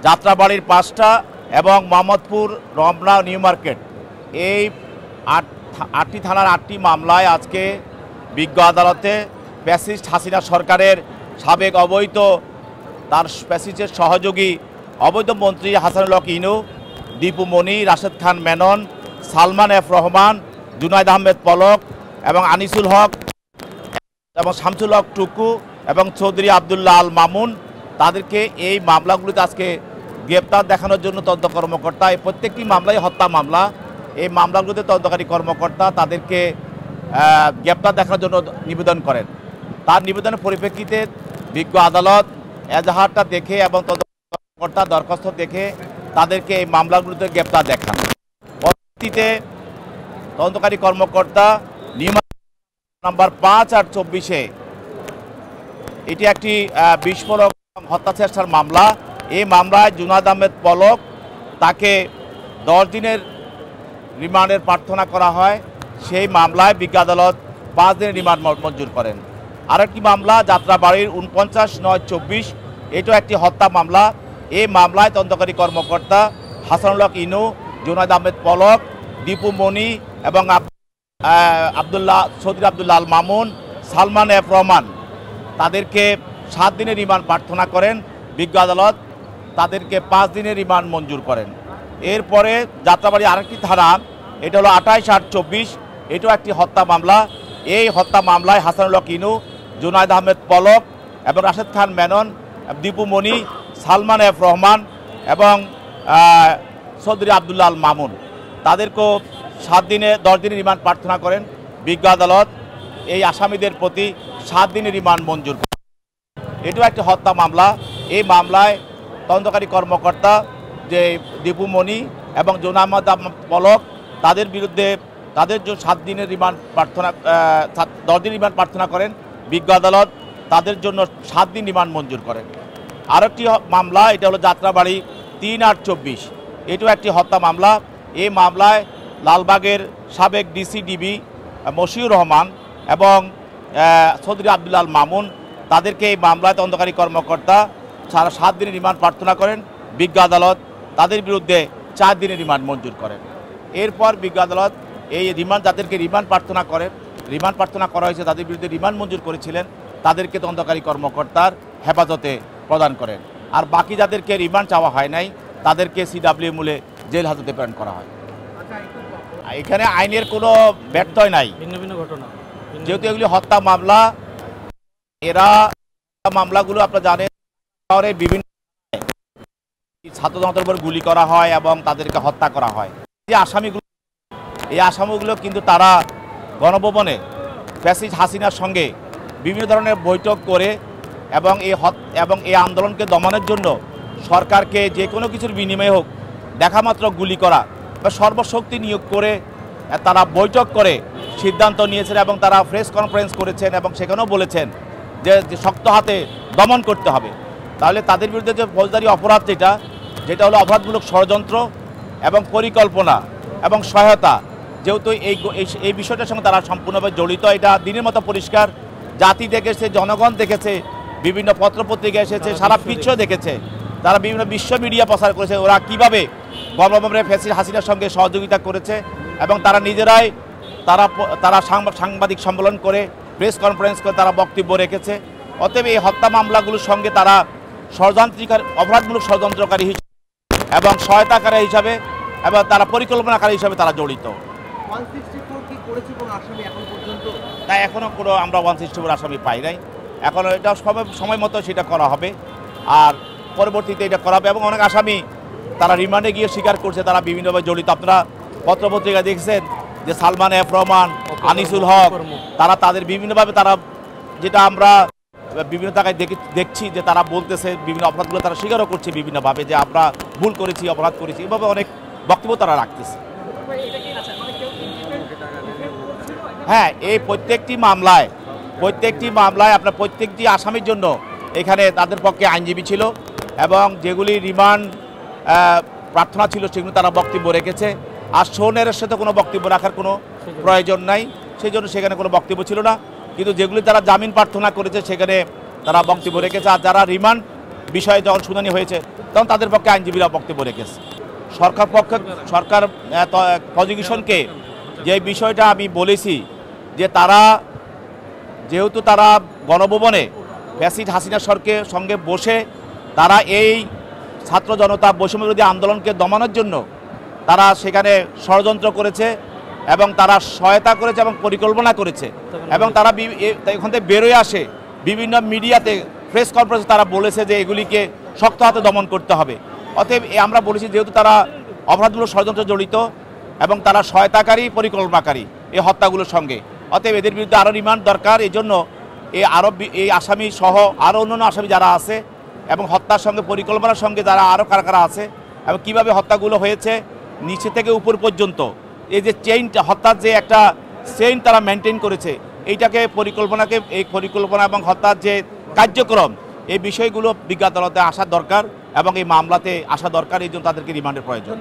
যাত্রাবাড়ির ৫টা এবং Mohammadpur Ramna new market এই ৮টি থানার ৮টি মামলায় আজকে বিজ্ঞ আদালতে ফ্যাসিস্ট হাসিনা সরকারের সাবেক অবৈধ তার ফ্যাসিস্টের সহযোগী অবৈধ মন্ত্রী হাসানুল হক ইনু, দীপু মনি, রাশেদ খান মেনন, সালমান এফ রহমান, জুনায়েদ আহমেদ পলক এবং আনিসুল হক এবং শামসুল হক টুকু এবং চৌধুরী আবদুল্লাহ আল মামুন, তাদেরকে এই মামলাগুলিতে আজকে গ্রেপ্তার দেখানোর জন্য তদন্ত কর্মকর্তা, এই প্রত্যেকটি মামলাই হত্যা মামলা, এই মামলাগুলিতে তদন্তকারী কর্মকর্তা তাদেরকে গ্রেপ্তার দেখানোর জন্য নিবেদন করেন। তার নিবেদনের পরিপ্রেক্ষিতে বিজ্ঞ আদালত এজাহারটা দেখে এবং তদন্ত কর্মকর্তা দরখাস্ত দেখে তাদেরকে এই মামলাগুলিতে গ্রেপ্তার দেখান। পরবর্তীতে তদন্তকারী কর্মকর্তা নিয়ম নাম্বার ৫ আর ২৪-এ এটি একটি বিস্ফোরক হত্যা চেষ্টার মামলা। এই মামলায় জুনায়েদ আহমেদ পলক তাকে ১০ দিনের রিমান্ডের প্রার্থনা করা হয়। সেই মামলায় বিজ্ঞ আদালত ৫ দিনের রিমান্ড মঞ্জুর করেন। আরেকটি মামলা যাত্রাবাড়ির ৪৯/৯/২৪, এটাও একটি হত্যা মামলা। এই মামলায় তদন্তকারী কর্মকর্তা হাসানুল হক ইনু, জুনায়েদ আহমেদ পলক, দীপু মনি এবং চৌধুরী আবদুল্লাহ আল মামুন, সালমান এফ রহমান তাদেরকে ৭ দিনের রিমান্ড প্রার্থনা করেন। বিজ্ঞ আদালত তাদেরকে ৫ দিনের রিমান্ড মঞ্জুর করেন। এরপরে যাত্রাবাড়ি আরেকটি ধারা, এটা হলো ২৮/৮/২৪, এটাও একটি হত্যা মামলা। এই হত্যা মামলায় হাসানুল হক ইনু, জুনায়েদ আহমেদ পলক এবং রাশেদ খান মেনন, দীপু মনি, সালমান এফ রহমান এবং চৌধুরী আবদুল্লাহ আল মামুন তাদেরকেও ৭ দিনে ১০ দিনের রিমান্ড প্রার্থনা করেন। বিজ্ঞ আদালত এই আসামিদের প্রতি ৭ দিনের রিমান্ড মঞ্জুর করেন। এটাও একটি হত্যা মামলা। এই মামলায় তদন্তকারী কর্মকর্তা যে দীপু মনি এবং জুনায়েদ আহমেদ পলক তাদের বিরুদ্ধে তাদের যে ৭ দিনের রিমান্ড প্রার্থনা ১০ দিন রিমান্ড প্রার্থনা করেন। বিজ্ঞ আদালত তাদের জন্য ৭ দিন রিমান্ড মঞ্জুর করেন। আরেকটি মামলা, এটা হলো যাত্রাবাড়ি ৩/৮/২৪, এটাও একটি হত্যা মামলা। এই মামলায় লালবাগের সাবেক ডিসিডিবি মশিউর রহমান এবং চৌধুরী আবদুল্লাহ আল মামুন তাদেরকে এই মামলায় তদন্তকারী কর্মকর্তা ৭ দিনের রিমান্ড প্রার্থনা করেন। বিজ্ঞ আদালত তাদের বিরুদ্ধে ৪ দিনের রিমান্ড মঞ্জুর করেন। এরপর বিজ্ঞ আদালত এই যাদেরকে রিমান্ড প্রার্থনা করা হয়েছে তাদের বিরুদ্ধে রিমান্ড মঞ্জুর করেছিলেন, তাদেরকে তদন্তকারী কর্মকর্তার হেফাজতে প্রদান করেন। আর বাকি যাদেরকে রিমান্ড চাওয়া হয় নাই তাদেরকে সিডব্লিউ মূলে জেল হাজতে প্রেরণ করা হয়। এখানে আইনের কোনো ব্যত্যয় নাই, ভিন্ন ভিন্ন ঘটনা, যেহেতু এগুলি হত্যা মামলা। এরা মামলাগুলো আপনারা জানেন শহরে বিভিন্ন ছাত্র জনতার উপর গুলি করা হয় এবং তাদেরকে হত্যা করা হয়। এই আসামিগুলো কিন্তু তারা গণভবনে ফ্যাসিস্ট হাসিনার সঙ্গে বিভিন্ন ধরনের বৈঠক করে এবং এই আন্দোলনকে দমনের জন্য সরকারকে যে কোনো কিছুর বিনিময়ে হোক দেখামাত্র গুলি করা বা সর্বশক্তি নিয়োগ করে তারা বৈঠক করে সিদ্ধান্ত নিয়েছেন এবং তারা প্রেস কনফারেন্স করেছেন এবং সেখানেও বলেছেন যে শক্ত হাতে দমন করতে হবে। তাহলে তাদের বিরুদ্ধে যে ফৌজদারি অপরাধ যেটা হলো অপরাধমূলক ষড়যন্ত্র এবং পরিকল্পনা এবং সহায়তা, যেহেতু এই বিষয়টার সঙ্গে তারা সম্পূর্ণভাবে জড়িত, এটা দিনের মতো পরিষ্কার। জাতি দেখেছে, জনগণ দেখেছে, বিভিন্ন পত্রপত্রিকা এসেছে, সারা বিশ্ব দেখেছে, তারা বিভিন্ন বিশ্ব মিডিয়া প্রচার করেছে ওরা কীভাবে গণভবনে ফ্যাসিস্ট হাসিনার সঙ্গে সহযোগিতা করেছে এবং তারা নিজেরাই তারা সাংবাদিক সম্মেলন করে প্রেস কনফারেন্স করে তারা বক্তব্য রেখেছে। অতএব এই হত্যা মামলাগুলোর সঙ্গে তারা অপরাধমূলক ষড়যন্ত্রকারী হিসেবে এবং সহায়তাকারী হিসাবে এবং তারা পরিকল্পনাকারী হিসাবে তারা জড়িত। তাই এখনও কোনো আমরা 164 আসামি পাই নাই। এখন এটা সময় মতো সেটা করা হবে আর পরবর্তীতে এটা করা হবে। এবং অনেক আসামি তারা রিমান্ডে গিয়ে স্বীকার করছে তারা বিভিন্নভাবে জড়িত। আপনারা পত্রপত্রিকা দেখছেন যে সালমান এফ রহমান, আনিসুল হক তাদের বিভিন্নভাবে যেটা আমরা বিভিন্ন জায়গায় দেখছি যে তারা বলতেছে বিভিন্ন অপরাধগুলো তারা স্বীকারও করছে বিভিন্নভাবে যে আমরা ভুল করেছি, অপরাধ করেছি, এভাবে অনেক বক্তব্য তারা রাখতেছে। হ্যাঁ, এই প্রত্যেকটি মামলায় আপনার প্রত্যেকটি আসামির জন্য এখানে তাদের পক্ষে আইনজীবী ছিল এবং যেগুলি রিমান্ড প্রার্থনা ছিল সেগুলো তারা বক্তব্য রেখেছে। আর সোনের সাথে কোনো বক্তব্য রাখার কোনো প্রয়োজন নাই, সেই জন্য সেখানে কোনো বক্তব্য ছিল না। কিন্তু যেগুলি তারা জামিন প্রার্থনা করেছে সেখানে তারা বক্তব্য রেখেছে। আর যারা রিমান্ড বিষয়ে যখন শুনানি হয়েছে তখন তাদের পক্ষে আইনজীবীরা বক্তব্য রেখেছে। সরকার প্রজিকিউশনকে যে বিষয়টা আমি বলেছি যে তারা যেহেতু তারা গণভবনে ফ্যাসিস্ট হাসিনা সরকারের সঙ্গে বসে তারা এই ছাত্র জনতা বৈষম্যবিরোধী আন্দোলনকে দমানোর জন্য তারা সেখানে ষড়যন্ত্র করেছে এবং তারা সহায়তা করেছে এবং পরিকল্পনা করেছে এবং তারা এখান থেকে বেরোয় আসে বিভিন্ন মিডিয়াতে প্রেস কনফারেন্সে তারা বলেছে যে এগুলিকে শক্ত হাতে দমন করতে হবে। অতএব আমরা বলেছি যেহেতু তারা অপরাধমূলক ষড়যন্ত্র জড়িত এবং তারা সহায়তাকারী পরিকল্পনাকারী এই হত্যাগুলোর সঙ্গে, অতএব এদের বিরুদ্ধে আরও রিমান্ড দরকার। এই জন্য এই আসামি সহ আরও অন্যান্য আসামি যারা আছে এবং হত্যার সঙ্গে পরিকল্পনার সঙ্গে যারা আরও কারা আছে এবং কীভাবে হত্যাগুলো হয়েছে নিচে থেকে উপর পর্যন্ত এই যে চেইনটা হত্যার যে একটা চেইন তারা মেনটেন করেছে এই পরিকল্পনা এবং হত্যার যে কার্যক্রম এই বিষয়গুলো বিজ্ঞ আদালতে আসা দরকার এবং এই মামলাতে আসা দরকার। এই জন্য তাদেরকে রিমান্ডের প্রয়োজন।